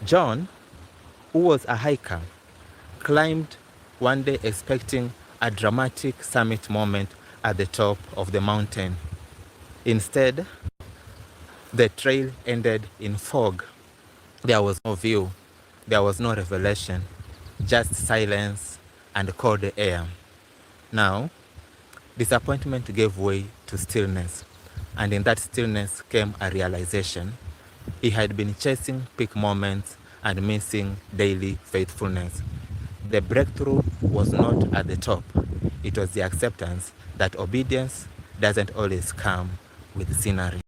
John, who was a hiker, climbed one day expecting a dramatic summit moment at the top of the mountain. Instead, the trail ended in fog. There was no view, there was no revelation, just silence and cold air. Now, disappointment gave way to stillness, and in that stillness came a realization. He had been chasing peak moments and missing daily faithfulness. The breakthrough was not at the top. It was the acceptance that obedience doesn't always come with scenery.